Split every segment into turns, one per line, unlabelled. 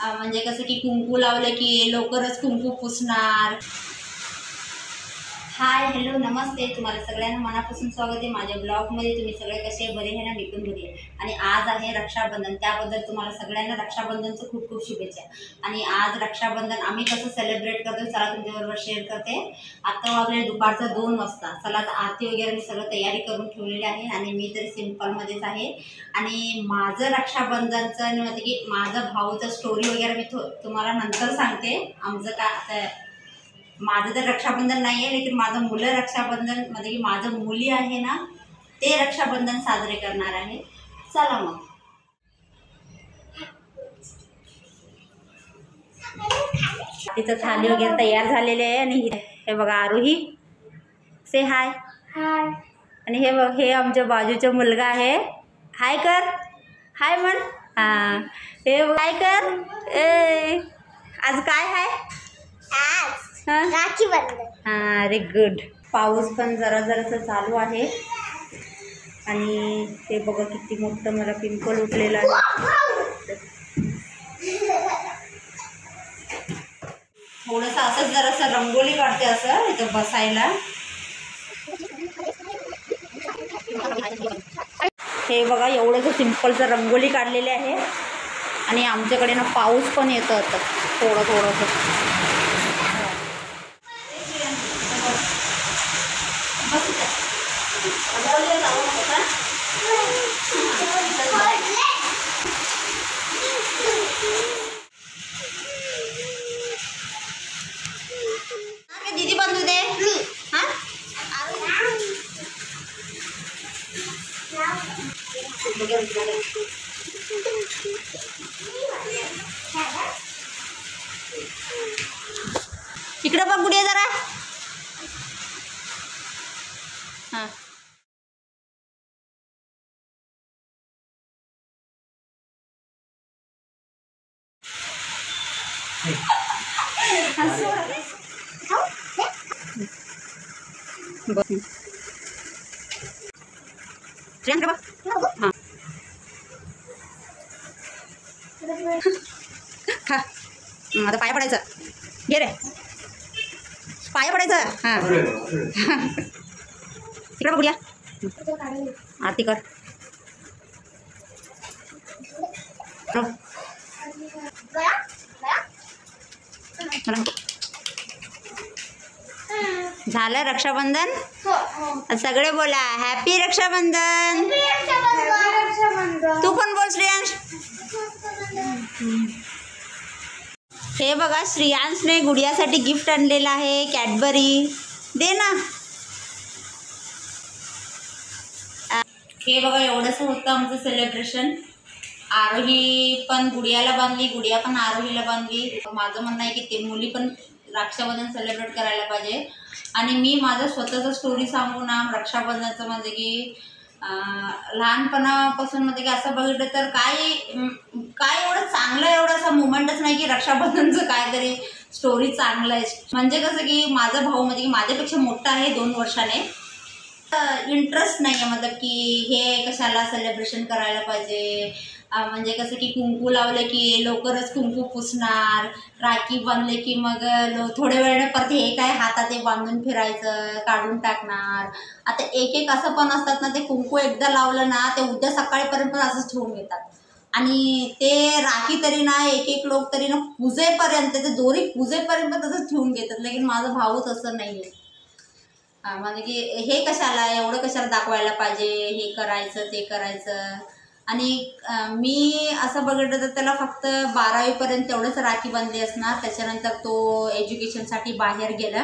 म्हणजे कसं की कुंकू लावलं की लवकरच कुंकू पुसणार. हाय हॅलो नमस्ते, तुम्हाला सगळ्यांना मनापासून स्वागत आहे माझ्या ब्लॉगमध्ये. तुम्ही सगळे कसे बरे आहे ना? मी पण बरी आहे. आणि आज आहे रक्षाबंधन, त्याबद्दल तुम्हाला सगळ्यांना रक्षाबंधनचं खूप खूप शुभेच्छा. आणि आज रक्षाबंधन आम्ही कसं सेलिब्रेट करतो चला तुमच्याबरोबर शेअर करते. आता वाजले दुपारचं 2 वाजता. चला आता आरती वगैरे मी सगळं तयारी करून ठेवलेली आहे आणि मी तरी सिम्पलमध्येच आहे. आणि माझं रक्षाबंधनचं म्हणजे की माझं भाऊचं स्टोरी वगैरे मी तुम्हाला नंतर सांगते. आमचं काय आता माझं तर रक्षाबंधन नाही आहे, लेकिन माझं मुलं रक्षाबंधन म्हणजे की माझं मुली आहे ना ते रक्षाबंधन साजरे करणार आहे. चला मग तिचं थाली वगैरे तयार झालेले आहे. आणि हे बघा आरोही से हाय. हाय. आणि हे बघ हे आमच्या बाजूचा मुलगा आहे. हाय कर, हाय म्हण. हां हे हाय कर. ए आज काय आहे?
राखी बंधन.
हां व्हेरी गुड. पाऊस पण जरा जरासं चालू आहे. आणि ते बघा किती मोठं मला पिंपल उठलेलं आहे. थोडंसं असंच जरासं रंगोली काढते असं इथं बसायला. हे बघा एवढंसं सिंपलचं रंगोली काढलेली आहे. आणि आमच्याकडे ना पाऊस पण येतो आता थोडं थोडंसं. दीदी बांधू दे. हां इकडं बघ गुडिया जरा. हां बघ हां खा. आता पाया पडायचं. घे रे पाया पडायचं. हां तिकडं बघूया. आरती कर. झालं रक्षाबंधन. सगळे बोला हॅपी रक्षाबंधन. तू पण बोल श्रेयांश. हे बघा श्रेयांशने गुडियासाठी गिफ्ट आणलेलं आहे. कॅडबरी दे ना. हे बघा एवढंच होतं आमचं सेलिब्रेशन. आरोही पण गुडियाला बांधली, गुडिया पण आरोहीला बांधली. माझं म्हणणं आहे की ते मुली पण रक्षाबंधन सेलिब्रेट करायला पाहिजे. आणि मी माझं स्वतःचं स्टोरी सांगू ना रक्षाबंधनाचं म्हणजे की लहानपणापासून म्हणजे की असं बघितलं तर काय एवढं चांगलं एवढं असं मुमेंटच नाही की रक्षाबंधनचं काहीतरी स्टोरी चांगलं आहे. म्हणजे कसं की माझा भाऊ म्हणजे की माझ्यापेक्षा मोठा आहे 2 वर्षाने. इंटरेस्ट नाही आहे मतलब की हे कशाला सेलिब्रेशन करायला पाहिजे. म्हणजे कसं की कुंकू लावलं की लवकरच कुंकू पुसणार. राखी बांधले की मग थोड्या वेळाने परत हे काय हातात हे बांधून फिरायचं, काढून टाकणार. आता एक एक असं पण असतात ना ते कुंकू एकदा लावलं ना ते उद्या सकाळीपर्यंत पण असंच ठेवून घेतात. आणि ते राखी तरी ना एक एक लोक तरी ना पूजेपर्यंत ते दोरी पूजेपर्यंत तसंच ठेवून घेतात. लेकिन माझा भाऊ तसं नाही आहे. म्हणजे की हे कशाला एवढं कशाला दाखवायला पाहिजे, हे करायचं ते करायचं. आणि मी असं बघितलं तर त्याला फक्त 12वीपर्यंत तेवढंच राखी बांधली असणार. त्याच्यानंतर तो एज्युकेशनसाठी बाहेर गेला.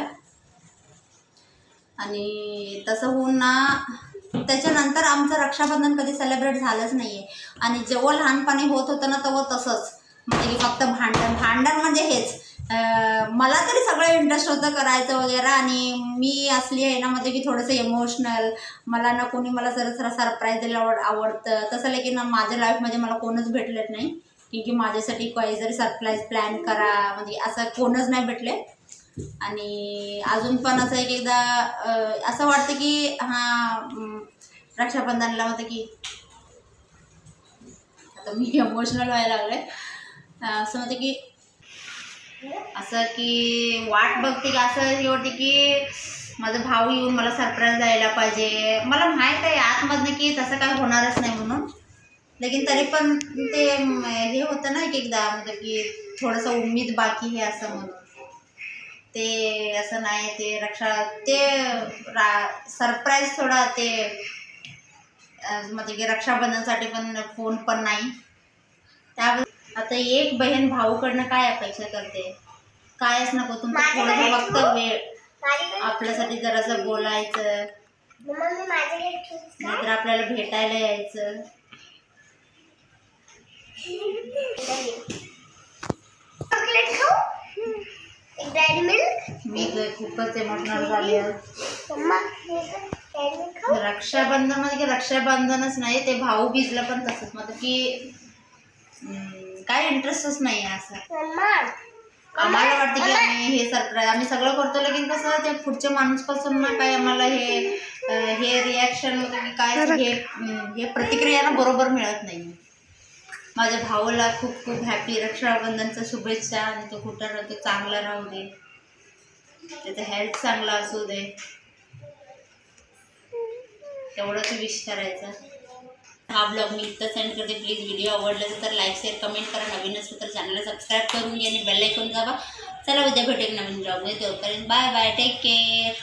आणि तसं होऊन ना त्याच्यानंतर आमचं रक्षाबंधन कधी सेलिब्रेट झालंच नाही आहे. आणि जेव्हा लहानपणी होत होतं ना तेव्हा तसंच म्हणजे की फक्त भांडण म्हणजे हेच. मला तरी सगळं इंटरेस्ट होतं करायचं वगैरे. आणि मी असली आहे ना म्हणजे की थोडंसं इमोशनल. मला ना कोणी मला जरा सरप्राईज द्यायला आवडतं तसं. लेकिन माझ्या लाईफमध्ये मला कोणच भेटलेत नाही की माझ्यासाठी काही जरी सरप्राईज प्लॅन करा म्हणजे असं कोणच नाही भेटले. आणि अजून पण असं एकदा असं वाटतं की हां रक्षाबंधनला होतं की आता मी इमोशनल व्हायला लागले. असं म्हणते की असं की वाट बघते की असं हे होते की माझा भाऊ येऊन मला सरप्राईज द्यायला पाहिजे. मला माहीत आहे आतमधनं की तसं काय होणारच नाही म्हणून, लेकिन तरी पण ते हे होतं ना एक एकदा म्हणजे की थोडंसं उम्मीद बाकी हे असं म्हणून ते असं नाही. ते सरप्राईज थोडा ते म्हणजे की रक्षाबंधनसाठी पण फोन पण नाही. त्यावेळेस आता एक बहीण भाऊकडनं काय अपेक्षा करते, कायच नको, तुमचं थोडंसं फक्त वेळ आपल्यासाठी जरासं बोलायचं, नाहीतर आपल्याला भेटायला यायचं. मी तर खूपच इमोशनल झाली आहे. रक्षाबंधन म्हणजे की रक्षाबंधनच नाही, ते भाऊ बीजला पण तसंच म्हणजे की काय इंटरेस्टच नाही आहे असं. आम्हाला वाटतं की आम्ही हे सरप्राईज आम्ही सगळं करतो, लेकिन कसं ते पुढच्या माणूसपासून ना काय आम्हाला हे रिॲक्शन होतं की काय हे प्रतिक्रिया ना बरोबर मिळत नाही. माझ्या भाऊला खूप खूप हॅपी रक्षाबंधनच्या शुभेच्छा, आणि तो कुठं राहतो चांगला राहू दे, त्याचं हेल्थ चांगला असू दे, तेवढंच विश करायचं. हा ब्लॉग मी इथं सेंड करते. प्लीज व्हिडिओ आवडला तर लाईक शेअर कमेंट करा. नवीन असेल तर चॅनलला सबस्क्राईब करून घ्या आणि बेल आयकॉन दाबा. चला उद्या भेटेल नवीन ब्लॉगमध्ये. तोपर्यंत बाय बाय, टेक केअर.